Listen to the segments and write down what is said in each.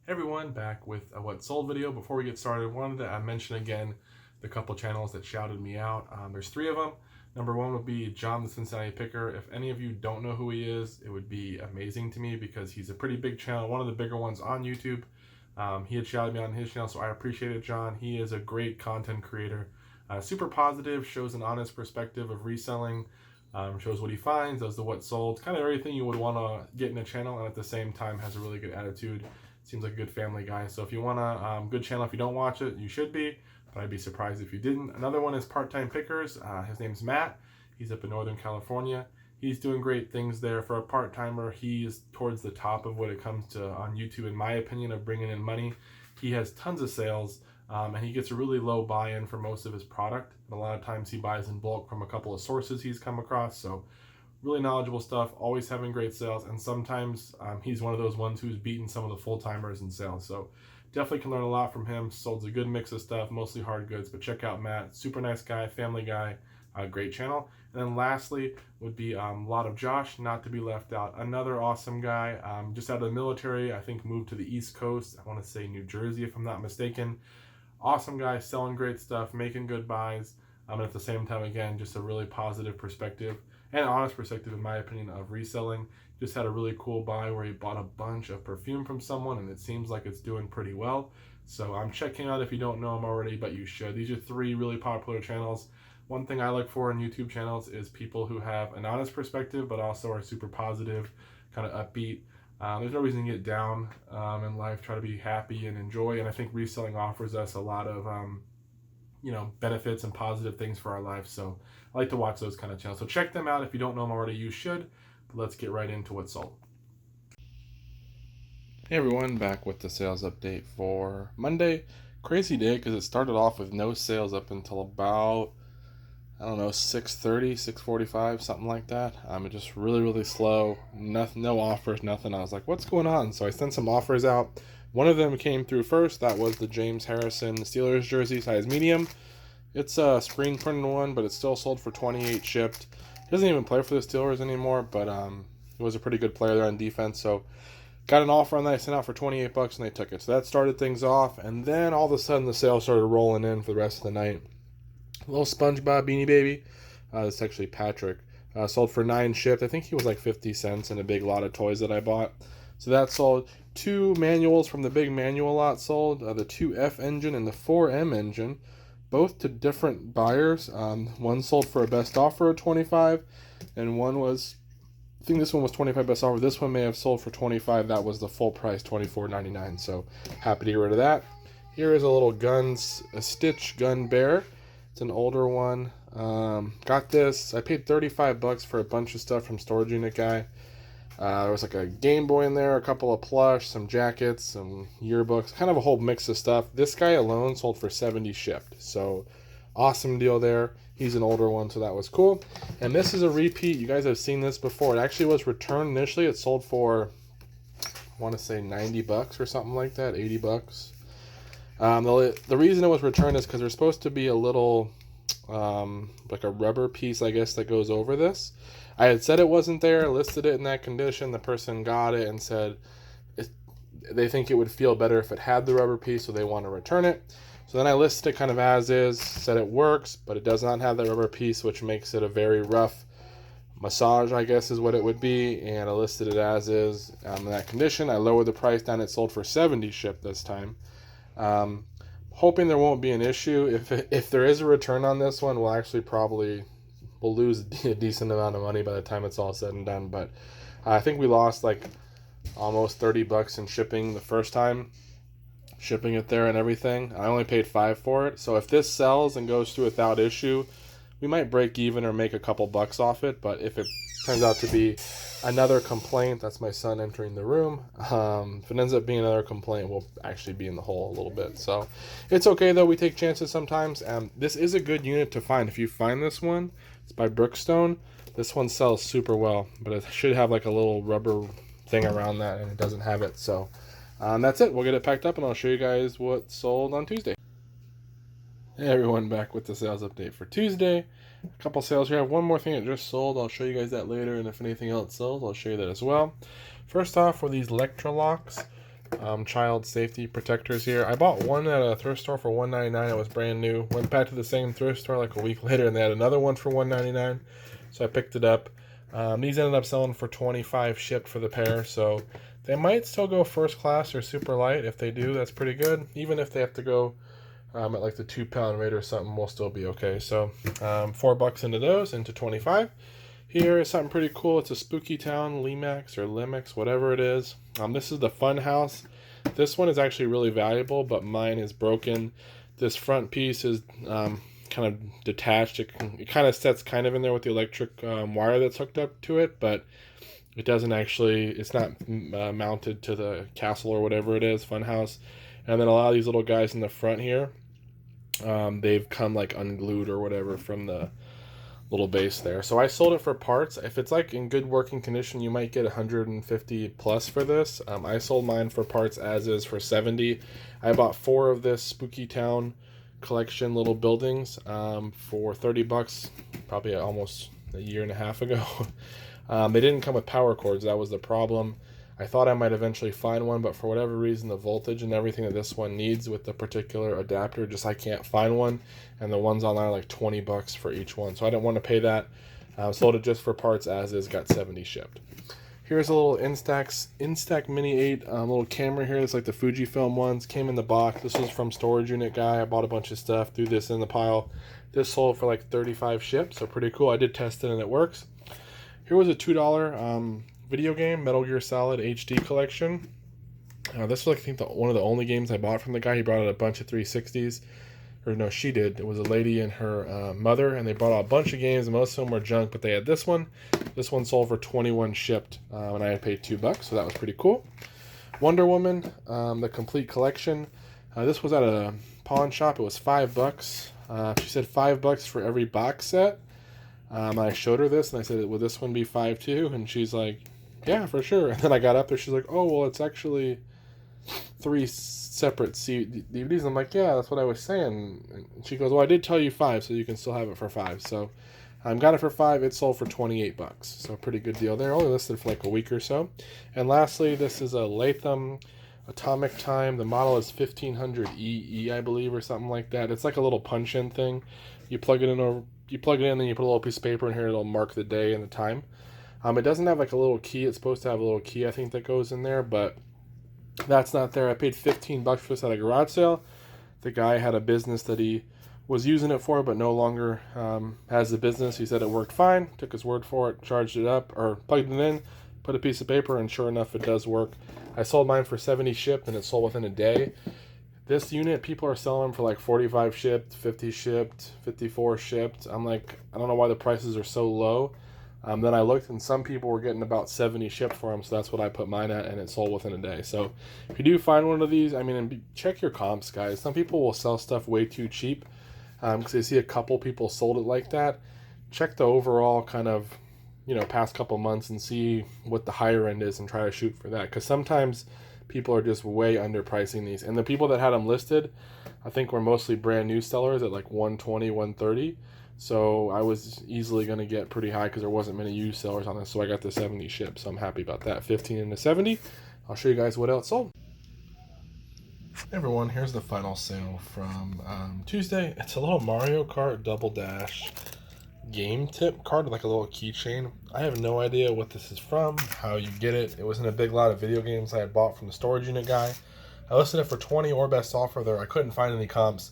Hey everyone, back with a what sold video. Before we get started, I wanted to mention again the couple channels that shouted me out. There's three of them. Number one would be John the Cincinnati PIcker. If any of you don't know who he is, it would be amazing to me because he's a pretty big channel, one of the bigger ones on YouTube. He had shouted me on his channel, so I appreciate it, John. He is a great content creator, super positive, shows an honest perspective of reselling, shows what he finds, does the what sold, kind of everything you would want to get in a channel, and at the same time has a really good attitude. Seems like a good family guy. So if you want a good channel, if you don't watch it, you should be, but I'd be surprised if you didn't. Another one is Part-Time Pickers. His name's Matt. He's up in Northern California. He's doing great things there. For a part-timer, he's towards the top of what it comes to on YouTube, in my opinion, of bringing in money. He has tons of sales, and he gets a really low buy-in for most of his product. And a lot of times he buys in bulk from a couple of sources he's come across. So really knowledgeable stuff, always having great sales, and sometimes he's one of those ones who's beaten some of the full-timers in sales. So definitely can learn a lot from him. Sold a good mix of stuff, mostly hard goods, but check out Matt. Super nice guy, family guy, great channel. And then lastly would be a lot of Josh, not to be left out. Another awesome guy, just out of the military, I think moved to the East Coast. I want to say New Jersey, if I'm not mistaken. Awesome guy, selling great stuff, making good buys, and at the same time, again, just a really positive perspective and honest perspective, in my opinion, of reselling. Just had a really cool buy where he bought a bunch of perfume from someone, and it seems like it's doing pretty well. So I'm checking out if you don't know him already, but you should. These are three really popular channels. One thing I look for in YouTube channels is people who have an honest perspective, but also are super positive, kind of upbeat. There's no reason to get down in life. Try to be happy and enjoy. And I think reselling offers us a lot of benefits and positive things for our life. So I like to watch those kind of channels. So check them out. If you don't know them already, you should. But let's get right into what's sold. Hey everyone, back with the sales update for Monday. Crazy day because it started off with no sales up until about, I don't know, 6:30, 6:45, something like that. It just really slow. Nothing, no offers, nothing. I was like, what's going on? So I sent some offers out. One of them came through first. That was the James Harrison Steelers jersey, size medium. It's a screen printed one, but it's still sold for $28 shipped. He doesn't even play for the Steelers anymore, but he was a pretty good player there on defense. So got an offer on that I sent out for $28, and they took it. So that started things off, and then all of a sudden the sales started rolling in for the rest of the night. A little SpongeBob Beanie Baby. It's actually Patrick. Sold for $9 shipped. I think he was like 50 cents in a big lot of toys that I bought. So that sold. Two manuals from the big manual lot sold. The 2F engine and the 4M engine. Both to different buyers. One sold for a best offer of $25, and one was, I think this one was $25 best offer. This one may have sold for $25. That was the full price, $24.99. So happy to get rid of that. Here is a little a Stitch gun bear. It's an older one. Got this. I paid $35 for a bunch of stuff from Storage Unit Guy. There was like a Game Boy in there, a couple of plush, some jackets, some yearbooks, kind of a whole mix of stuff. This guy alone sold for $70 shipped. So awesome deal there. He's an older one, so that was cool. And this is a repeat. You guys have seen this before. It actually was returned initially. It sold for, I want to say $90 or something like that, $80. The reason it was returned is because there's supposed to be a little, like a rubber piece, I guess, that goes over this. I had said it wasn't there, listed it in that condition. The person got it and said they think it would feel better if it had the rubber piece, so they want to return it. So then I listed it kind of as is, said it works, but it does not have that rubber piece, which makes it a very rough massage, I guess is what it would be. And I listed it as is in that condition. I lowered the price down. It sold for $70 shipped this time. Hoping there won't be an issue. If there is a return on this one, we'll lose a decent amount of money by the time it's all said and done. But I think we lost like almost $30 in shipping the first time, shipping it there and everything. I only paid $5 for it. So if this sells and goes through without issue, we might break even or make a couple bucks off it. But if it turns out to be another complaint, that's my son entering the room. If it ends up being another complaint, we'll actually be in the hole a little bit. So it's okay though. We take chances sometimes. This is a good unit to find. If you find this one, it's by Brookstone. This one sells super well, but it should have like a little rubber thing around that, and it doesn't have it. So that's it. We'll get it packed up, and I'll show you guys what sold on Tuesday. Hey everyone, back with the sales update for Tuesday. A couple sales here. I have one more thing that just sold. I'll show you guys that later, and if anything else sells, I'll show you that as well. First off, were these Electrolocks. child safety protectors here. I bought one at a thrift store for $1.99. It was brand new. Went back to the same thrift store like a week later, and they had another one for $1.99. So I picked it up. These ended up selling for $25 shipped for the pair. So they might still go first class or super light. If they do, that's pretty good. Even if they have to go at like the 2-pound rate or something, we'll still be okay. So $4 into those, into 25. Here is something pretty cool. It's a Spooky Town Limax or Limex, whatever it is. This is the Fun House. This one is actually really valuable, but mine is broken. This front piece is kind of detached. It kind of sets kind of in there with the electric wire that's hooked up to it, but it doesn't actually, it's not mounted to the castle or whatever it is, Fun House. And then a lot of these little guys in the front here, they've come like unglued or whatever from the little base there. So I sold it for parts. If it's like in good working condition, you might get 150 plus for this. I sold mine for parts as is for 70. I bought 4 of this Spooky Town collection little buildings for $30, probably almost a year and a half ago. They didn't come with power cords. That was the problem. I thought I might eventually find one, but for whatever reason, the voltage and everything that this one needs with the particular adapter, just I can't find one. And the ones online are like $20 for each one. So I didn't want to pay that. Sold it just for parts as is, got 70 shipped. Here's a little Instax Mini 8 little camera here. It's like the Fujifilm ones. Came in the box. This was from Storage Unit Guy. I bought a bunch of stuff, threw this in the pile. This sold for like 35 shipped, so pretty cool. I did test it and it works. Here was a $2 video game, Metal Gear Solid HD collection. This was, I think, one of the only games I bought from the guy. He brought out a bunch of 360s. Or no, she did. It was a lady and her mother, and they brought out a bunch of games. Most of them were junk, but they had this one. This one sold for 21 shipped, and I had paid $2, so that was pretty cool. Wonder Woman, the complete collection. This was at a pawn shop. It was $5. She said $5 for every box set. I showed her this, and I said, "Would this one be 5 too?" And she's like, "Yeah, for sure." And then I got up there. She's like, "Oh, well, it's actually 3 separate DVDs." I'm like, "Yeah, that's what I was saying." And she goes, "Well, I did tell you 5, so you can still have it for 5." So I got it for 5. It sold for $28, so a pretty good deal there. Only listed for like a week or so. And lastly, this is a Latham Atomic Time. The model is 1500 EE, I believe, or something like that. It's like a little punch-in thing. You plug it in, then you put a little piece of paper in here. It'll mark the day and the time. It doesn't have like a little key. It's supposed to have a little key, I think, that goes in there, but that's not there. I paid $15 for this at a garage sale. The guy had a business that he was using it for, but no longer has the business. He said it worked fine. Took his word for it. Charged it up, or plugged it in, put a piece of paper, and sure enough, it does work. I sold mine for 70 shipped, and it sold within a day. This unit, people are selling them for like 45 shipped, 50 shipped, 54 shipped. I'm like, I don't know why the prices are so low. Then I looked, and some people were getting about 70 shipped for them, so that's what I put mine at, and it sold within a day. So if you do find one of these, I mean, check your comps, guys. Some people will sell stuff way too cheap because they see a couple people sold it like that. Check the overall kind of, past couple months and see what the higher end is and try to shoot for that, because sometimes people are just way underpricing these. And the people that had them listed, I think, were mostly brand new sellers at like 120, 130. So I was easily going to get pretty high because there wasn't many used sellers on this. So I got the 70 shipped. So I'm happy about that. 15 into 70. I'll show you guys what else sold. Hey everyone, here's the final sale from Tuesday. It's a little Mario Kart Double Dash game tip card, like a little keychain. I have no idea what this is from, how you get it. It was in a big lot of video games I had bought from the Storage Unit Guy. I listed it for 20 or best offer there. I couldn't find any comps.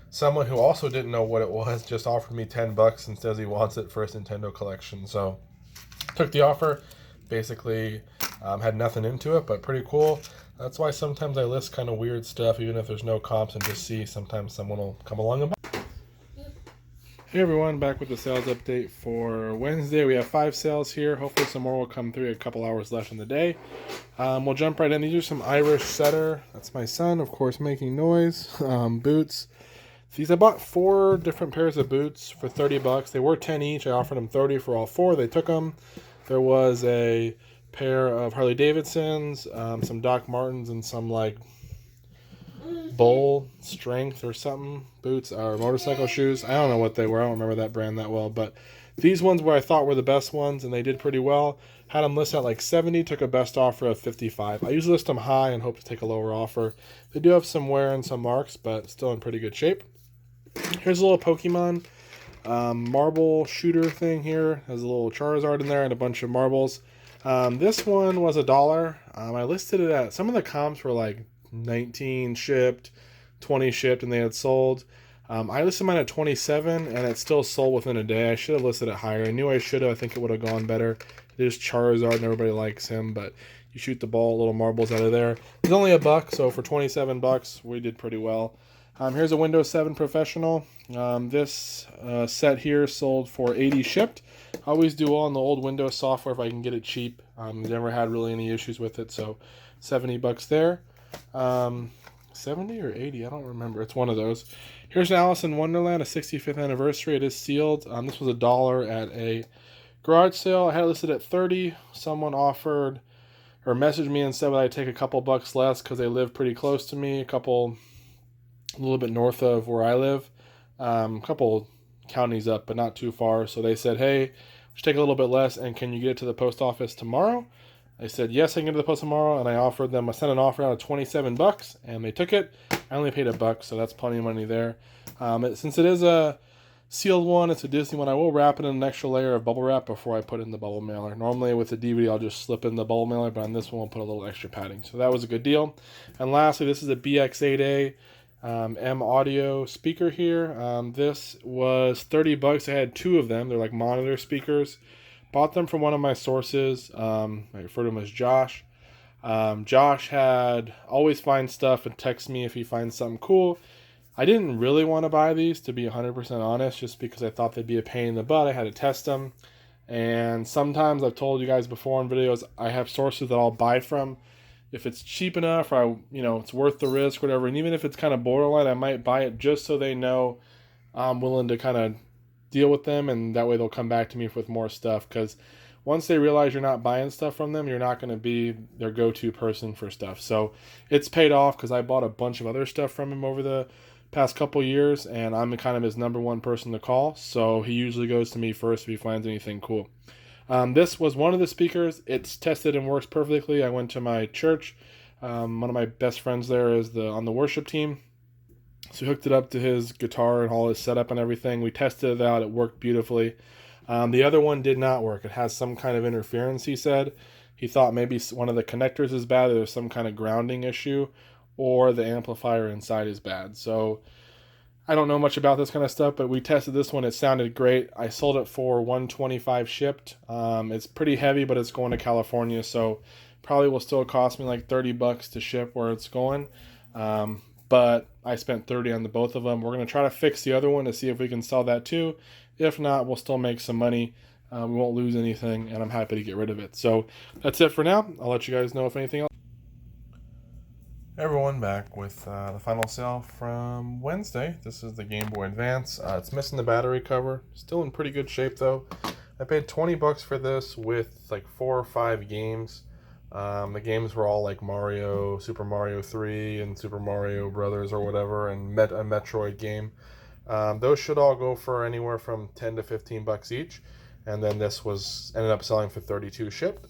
Someone who also didn't know what it was just offered me $10 and says he wants it for his Nintendo collection. So took the offer. Basically had nothing into it, but pretty cool. That's why sometimes I list kind of weird stuff, even if there's no comps, and just see sometimes someone will come along and buy. Hey everyone, back with the sales update for Wednesday. We have 5 sales here. Hopefully some more will come through. A couple hours left in the day. We'll jump right in. These are some Irish setter. That's my son, of course, making noise. Boots. These, I bought 4 different pairs of boots for $30. They were 10 each. I offered them 30 for all 4. They took them. There was a pair of Harley Davidsons, some Doc Martens, and some like Bull Strength or something boots or motorcycle shoes. I don't know what they were. I don't remember that brand that well, but these ones were, I thought, were the best ones, and they did pretty well. Had them listed at like 70, took a best offer of 55. I usually list them high and hope to take a lower offer. They do have some wear and some marks, but still in pretty good shape. Here's a little Pokemon marble shooter thing here. Has a little Charizard in there and a bunch of marbles. This one was $1. I listed it at, some of the comps were like 19 shipped, 20 shipped, and they had sold. I listed mine at 27, and it still sold within a day. I should have listed it higher. I knew I should have. I think it would have gone better. It is Charizard, and everybody likes him, but you shoot the ball, little marbles out of there. It's only $1, so for 27 bucks, we did pretty well. Here's a Windows 7 Professional. This set here sold for 80 shipped. I always do all on the old Windows software if I can get it cheap. Never had really any issues with it, so 70 bucks there. 70 or 80, I don't remember. It's one of those. Here's an Alice in Wonderland, a 65th anniversary. It is sealed. This was $1 at a garage sale. I had it listed at 30. Someone offered or messaged me and said that I'd take a couple bucks less because they live pretty close to me, a little bit north of where I live, a couple counties up, but not too far. So they said, hey, just take a little bit less, and can you get it to the post office tomorrow? I said, yes, I can get it to the post tomorrow, and I sent an offer out of 27 bucks, and they took it. I only paid $1, so that's plenty of money there. Since it is a sealed one, it's a Disney one, I will wrap it in an extra layer of bubble wrap before I put it in the bubble mailer. Normally with the DVD, I'll just slip in the bubble mailer, but on this one, I'll put a little extra padding. So that was a good deal. And lastly, this is a BX8A M audio speaker here. This was 30 bucks. I had 2 of them. They're like monitor speakers. Bought them from one of my sources. I refer to him as Josh. Josh had always find stuff and text me if he finds something cool. I didn't really want to buy these, to be 100% honest, just because I thought they'd be a pain in the butt. I had to test them. And sometimes, I've told you guys before in videos, I have sources that I'll buy from. If it's cheap enough, or it's worth the risk, whatever, and even if it's kind of borderline, I might buy it just so they know I'm willing to kind of deal with them, and that way they'll come back to me with more stuff. Because once they realize you're not buying stuff from them, you're not going to be their go-to person for stuff. So it's paid off because I bought a bunch of other stuff from him over the past couple years, and I'm kind of his number one person to call. So he usually goes to me first if he finds anything cool. This was one of the speakers. It's tested and works perfectly. I went to my church. One of my best friends there is on the worship team. So he hooked it up to his guitar and all his setup and everything. We tested it out. It worked beautifully. The other one did not work. It has some kind of interference, he said. He thought maybe one of the connectors is bad. There's some kind of grounding issue, or the amplifier inside is bad. So I don't know much about this kind of stuff, but we tested this one. It sounded great. I sold it for $125 shipped. It's pretty heavy, but it's going to California, so probably will still cost me like 30 bucks to ship where it's going. But I spent 30 on the both of them. We're going to try to fix the other one to see if we can sell that too. If not, we'll still make some money. We won't lose anything, and I'm happy to get rid of it. So that's it for now. I'll let you guys know if anything else. Hey everyone, back with the final sale from Wednesday. This is the Game Boy Advance. It's missing the battery cover. Still in pretty good shape though. I paid 20 bucks for this with like 4 or 5 games. The games were all like Mario, Super Mario 3 and Super Mario Brothers or whatever, and a Metroid game. Those should all go for anywhere from 10 to 15 bucks each. And then this ended up selling for 32 shipped.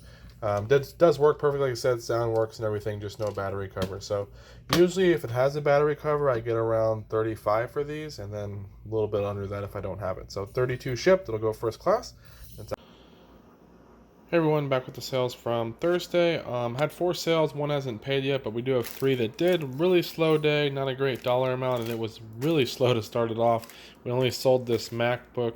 Does work perfectly, like I said, sound works and everything, just no battery cover. So usually if it has a battery cover, I get around 35 for these, and then a little bit under that if I don't have it. So 32 shipped, it'll go first class. Hey everyone, back with the sales from Thursday. Had 4 sales, 1 hasn't paid yet, but we do have 3 that did. Really slow day, not a great dollar amount, and it was really slow to start it off. We only sold this MacBook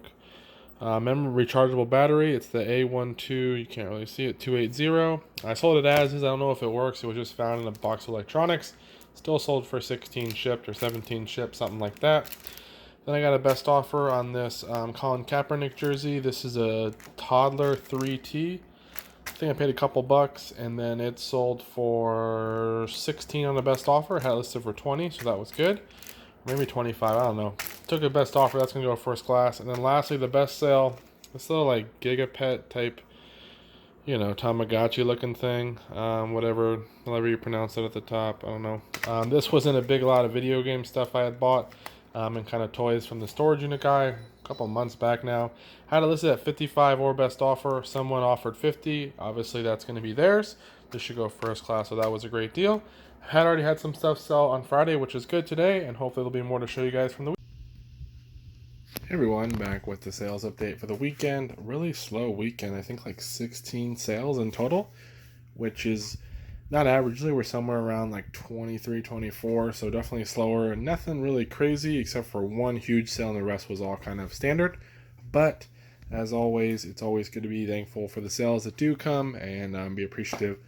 memory rechargeable battery. It's the A12, you can't really see it, 280. I sold it as is. I don't know if it works. It was just found in a box of electronics. Still sold for 16 shipped or 17 shipped, something like that. Then I got a best offer on this Colin Kaepernick jersey. This is a Toddler 3T. I think I paid a couple bucks, and then it sold for 16 on the best offer. I had it listed for 20, so that was good. Maybe 25, I don't know. Took a best offer, that's going to go first class. And then lastly, the best sale, this little like Gigapet type, Tamagotchi looking thing. Whatever you pronounce it at the top, I don't know. This wasn't a big lot of video game stuff I had bought. and kind of toys from the storage unit guy a couple months back now. Had it listed at 55 or best offer. Someone offered 50. Obviously, that's going to be theirs. This should go first class, so that was a great deal. Had already had some stuff sell on Friday, which is good today, and hopefully there'll be more to show you guys from the week. Hey everyone, back with the sales update for the weekend. Really slow weekend. I think like 16 sales in total, which is not average. Usually we're somewhere around like 23, 24, so definitely slower. Nothing really crazy except for one huge sale, and the rest was all kind of standard. But as always, it's always good to be thankful for the sales that do come and be appreciative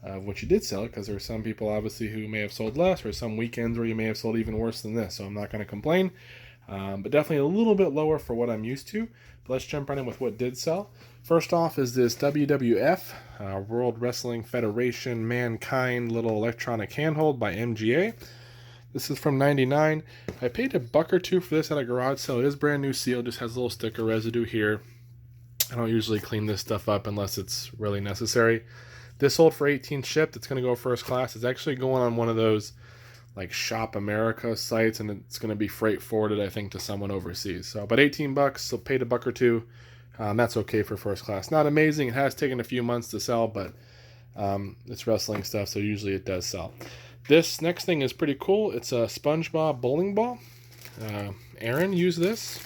of what you did sell, because there are some people obviously who may have sold less, or some weekends where you may have sold even worse than this, so I'm not going to complain. But definitely a little bit lower for what I'm used to. But let's jump right in with what did sell. First off is this WWF, World Wrestling Federation Mankind little electronic handhold by MGA. This is from '99. I paid $1 or $2 for this at a garage sale. It is brand new seal, just has a little sticker residue here. I don't usually clean this stuff up unless it's really necessary. This sold for 18 shipped. It's going to go first class. It's actually going on one of those like Shop America sites, and it's going to be freight forwarded, I think, to someone overseas. So about 18 bucks, so paid $1 or $2. That's okay for first class. Not amazing. It has taken a few months to sell, but it's wrestling stuff, so usually it does sell. This next thing is pretty cool. It's a SpongeBob bowling ball. Aaron used this.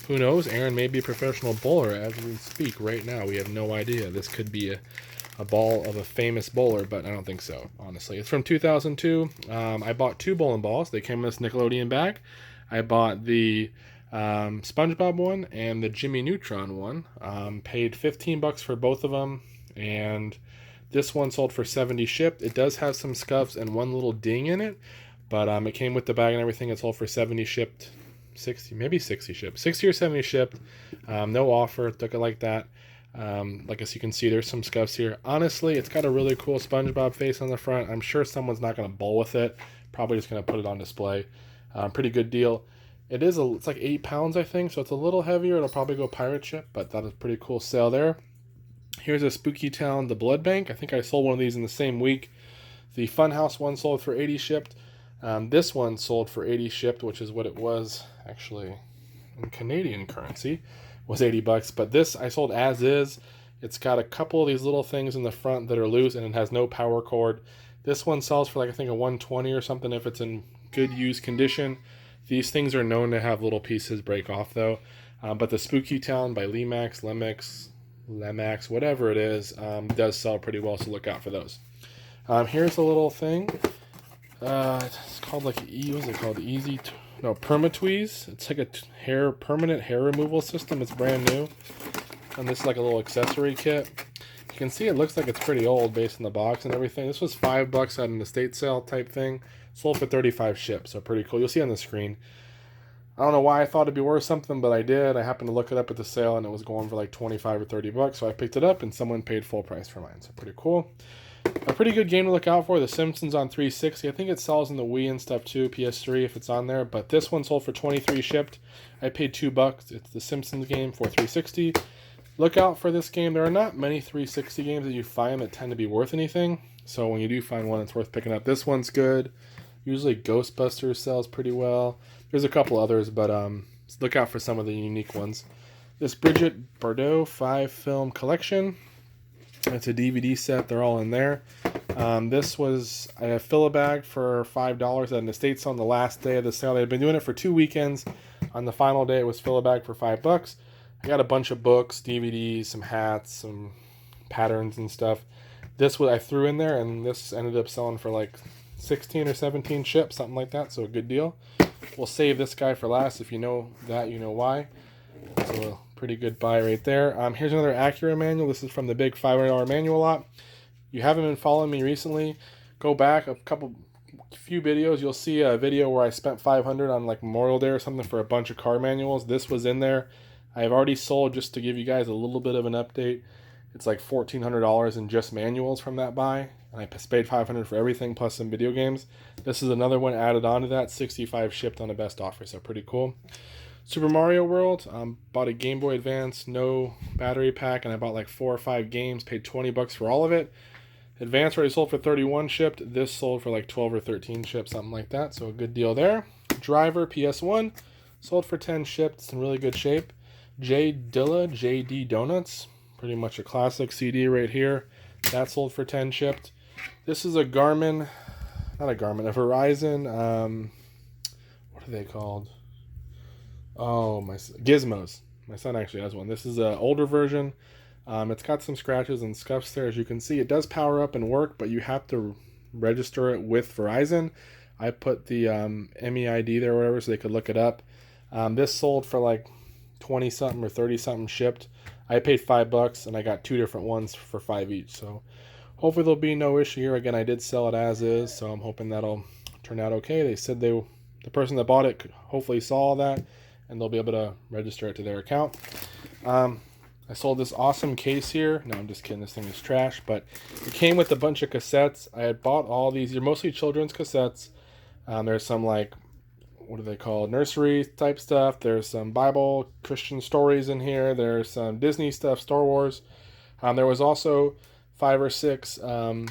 Who knows? Aaron may be a professional bowler as we speak right now. We have no idea. This could be a ball of a famous bowler, but I don't think so, honestly. It's from 2002. I bought 2 bowling balls. They came in this Nickelodeon bag. I bought the SpongeBob one and the Jimmy Neutron one. Paid 15 bucks for both of them, and this one sold for 70 shipped. It does have some scuffs and one little ding in it, but it came with the bag and everything. It sold for 70 shipped, 60, maybe 60 shipped, 60 or 70 shipped. No offer, took it like that. Like as you can see, there's some scuffs here. Honestly, it's got a really cool SpongeBob face on the front. I'm sure someone's not going to bowl with it. Probably just going to put it on display. Pretty good deal. It's like 8 pounds, I think, so it's a little heavier. It'll probably go pirate ship, but that is a pretty cool sale there. Here's a Spooky Town, the Blood Bank. I think I sold one of these in the same week. The Funhouse one sold for 80 shipped. This one sold for 80 shipped, which is what it was actually in Canadian currency. Was 80 bucks, but this I sold as is. It's got a couple of these little things in the front that are loose, and it has no power cord. This one sells for like I think a 120 or something if it's in good use condition. These things are known to have little pieces break off though. But the Spooky Town by Lemax, whatever it is, does sell pretty well, so look out for those. Here's a little thing. It's called like what is it called? Permatweeze. It's like a permanent hair removal system. It's brand new, and this is like a little accessory kit. You can see it looks like it's pretty old based on the box and everything. This was $5 at an estate sale type thing. Sold for 35 shipped, so pretty cool. You'll see on the screen. I don't know why I thought it'd be worth something, but I did. I happened to look it up at the sale, and it was going for like 25 or 30 bucks, so I picked it up, and someone paid full price for mine, so pretty cool. A pretty good game to look out for, The Simpsons on 360. I think it sells in the Wii and stuff too, PS3 if it's on there, but this one sold for 23 shipped. I paid $2. It's the Simpsons game for 360. Look out for this game. There are not many 360 games that you find that tend to be worth anything, so when you do find one, it's worth picking up. This one's good. Usually Ghostbusters sells pretty well. There's a couple others, but look out for some of the unique ones. This Bridget Bardot 5-film collection. It's a DVD set. They're all in there. This was a fill-a-bag for $5 at an estate sale on the last day of the sale. They'd been doing it for 2 weekends. On the final day, it was fill-a-bag for $5. I got a bunch of books, DVDs, some hats, some patterns and stuff. This I threw in there, and this ended up selling for like 16 or 17 ships, something like that, so a good deal. We'll save this guy for last. If you know that, you know why. So a pretty good buy right there. Here's another Acura manual. This is from the big $500 manual lot. You haven't been following me recently, go back a few videos. You'll see a video where I spent $500 on like Memorial Day or something for a bunch of car manuals. This was in there. I've already sold, just to give you guys a little bit of an update, it's like $1,400 in just manuals from that buy. And I paid $500 for everything plus some video games. This is another one added on to that. 65 shipped on a best offer, so pretty cool. Super Mario World. Bought a Game Boy Advance, no battery pack, and I bought like 4 or 5 games. Paid 20 bucks for all of it. Advance already sold for 31 shipped. This sold for like 12 or 13 shipped, something like that. So a good deal there. Driver PS1, sold for 10, shipped. It's in really good shape. J Dilla JD Donuts, pretty much a classic CD right here. That sold for 10, shipped. This is a Garmin, not a Garmin, a Verizon, what are they called? Oh, my Gizmos. My son actually has one. This is an older version. It's got some scratches and scuffs there, as you can see. It does power up and work, but you have to register it with Verizon. I put the MEID there or whatever so they could look it up. This sold for like 20 something or 30 something shipped. I paid $5 and I got 2 different ones for $5 each. So hopefully there'll be no issue here. Again, I did sell it as is, so I'm hoping that'll turn out okay. They said the person that bought it hopefully saw all that and they'll be able to register it to their account. I sold this awesome case here. No, I'm just kidding. This thing is trash, but it came with a bunch of cassettes. I had bought all these. They're mostly children's cassettes. There's some like, what are they called? Nursery type stuff. There's some Bible, Christian stories in here. There's some Disney stuff, Star Wars. There was also 5 or 6 Teddy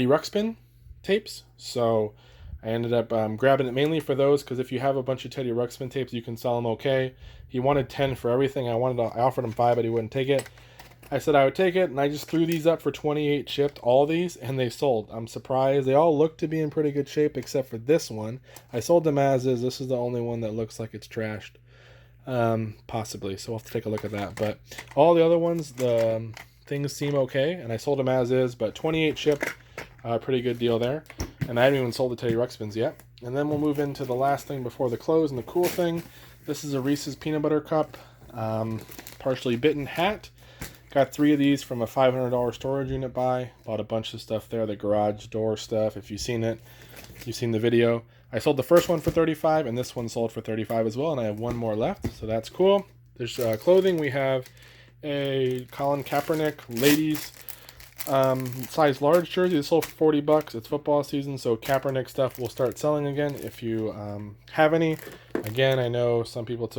Ruxpin tapes. So I ended up grabbing it mainly for those because if you have a bunch of Teddy Ruxpin tapes, you can sell them okay. He wanted 10 for everything. I offered him 5, but he wouldn't take it. I said I would take it, and I just threw these up for 28, shipped all these, and they sold. I'm surprised. They all look to be in pretty good shape except for this one. I sold them as is. This is the only one that looks like it's trashed. Possibly, so we'll have to take a look at that. But all the other ones, the things seem okay, and I sold them as is, but 28 shipped. Pretty good deal there. And I haven't even sold the Teddy Ruxpins yet. And then we'll move into the last thing before the close, and the cool thing. This is a Reese's Peanut Butter Cup, partially bitten hat. Got 3 of these from a $500 storage unit buy. Bought a bunch of stuff there, the garage door stuff. If you've seen it, you've seen the video. I sold the first one for $35, and this one sold for $35 as well, and I have 1 more left, so that's cool. There's clothing. We have a Colin Kaepernick ladies size large jersey. This sold for $40. It's football season, so Kaepernick stuff will start selling again if you have any. Again, I know some people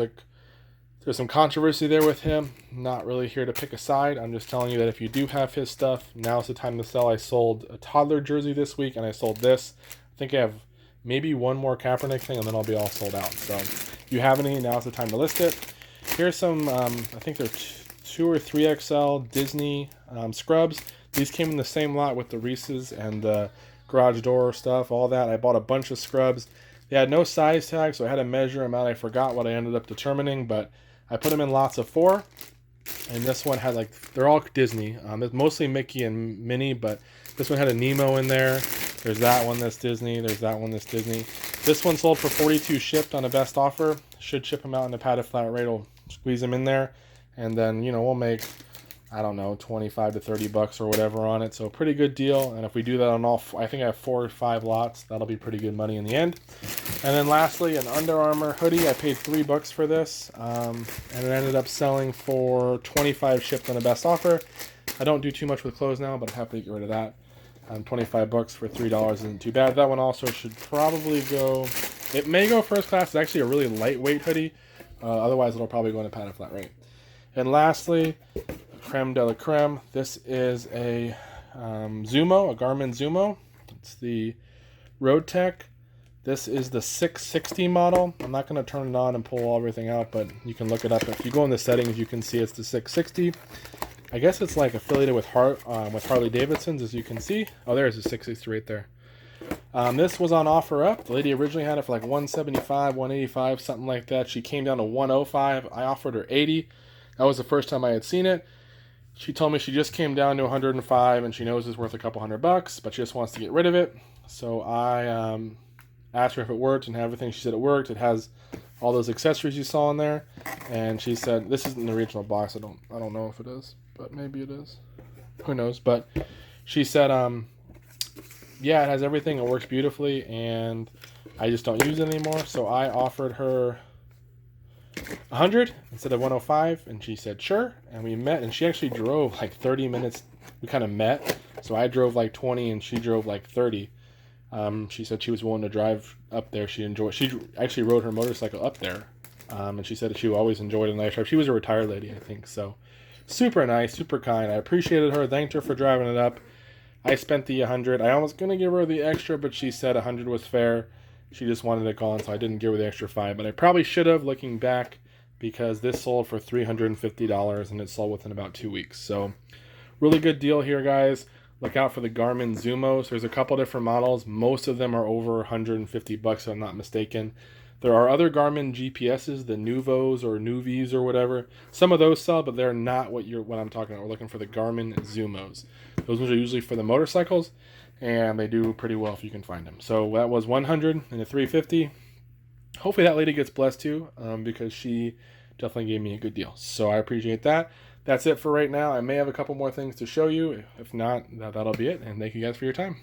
there's some controversy there with him. Not really here to pick a side. I'm just telling you that if you do have his stuff, now's the time to sell. I sold a toddler jersey this week, and I sold this. I think I have maybe 1 more Kaepernick thing, and then I'll be all sold out. So if you have any, now's the time to list it. Here's some, I think they're 2 or 3 XL Disney scrubs. These came in the same lot with the Reese's and the garage door stuff, all that. I bought a bunch of scrubs. They had no size tag, so I had to measure them out. I forgot what I ended up determining, but I put them in lots of 4. And this one had they're all Disney. It's mostly Mickey and Minnie, but this one had a Nemo in there. There's that one that's Disney. There's that one that's Disney. This one sold for $42 shipped on a best offer. Should ship them out in a padded flat rate. We'll squeeze them in there. And then, we'll make, I don't know, $25 to $30 or whatever on it. So pretty good deal. And if we do that on all, I think I have 4 or 5 lots. That'll be pretty good money in the end. And then lastly, an Under Armour hoodie. I paid $3 for this. And it ended up selling for $25 shipped on a best offer. I don't do too much with clothes now, but I'm happy to get rid of that. $25 for $3 isn't too bad. That one also should probably go, it may go first class. It's actually a really lightweight hoodie. Otherwise, it'll probably go in a padded flat rate. And lastly, creme de la creme. This is a Zumo, a Garmin Zumo. It's the Road Tech. This is the 660 model. I'm not going to turn it on and pull everything out, but you can look it up. If you go in the settings, you can see it's the 660. I guess it's like affiliated with Harley Davidson's, as you can see. Oh, there's a 660 right there. This was on offer up. The lady originally had it for like $175, $185, something like that. She came down to $105. I offered her $80. That was the first time I had seen it. She told me she just came down to $105 and she knows it's worth a couple $100, but she just wants to get rid of it. So I asked her if it worked and everything. She said it worked. It has all those accessories you saw in there. And she said, this isn't the original box. I don't know if it is, but maybe it is. Who knows? But she said, yeah, it has everything. It works beautifully, and I just don't use it anymore. So I offered her $100 instead of $105, and she said sure. And we met, and she actually drove like 30 minutes. We kind of met, so I drove like 20, and she drove like 30. She said she was willing to drive up there. She actually rode her motorcycle up there, and she said she always enjoyed a nice drive. She was a retired lady, I think. So super nice, super kind. I appreciated her. Thanked her for driving it up. I spent the $100. I was going to give her the extra, but she said $100 was fair. She just wanted it gone, so I didn't give her the extra $5. But I probably should have, looking back, because this sold for $350 and it sold within about 2 weeks. So really good deal here, guys. Look out for the Garmin Zumos. There's a couple different models. Most of them are over 150 bucks, if I'm not mistaken. There are other Garmin GPSs, the Nuvos or Nuvis or whatever. Some of those sell, but they're not what I'm talking about. We're looking for the Garmin Zumos. Those ones are usually for the motorcycles, and they do pretty well if you can find them. So that was 100 and a 350. Hopefully that lady gets blessed too, because she definitely gave me a good deal. So I appreciate that. That's it for right now. I may have a couple more things to show you. If not, that'll be it. And thank you guys for your time.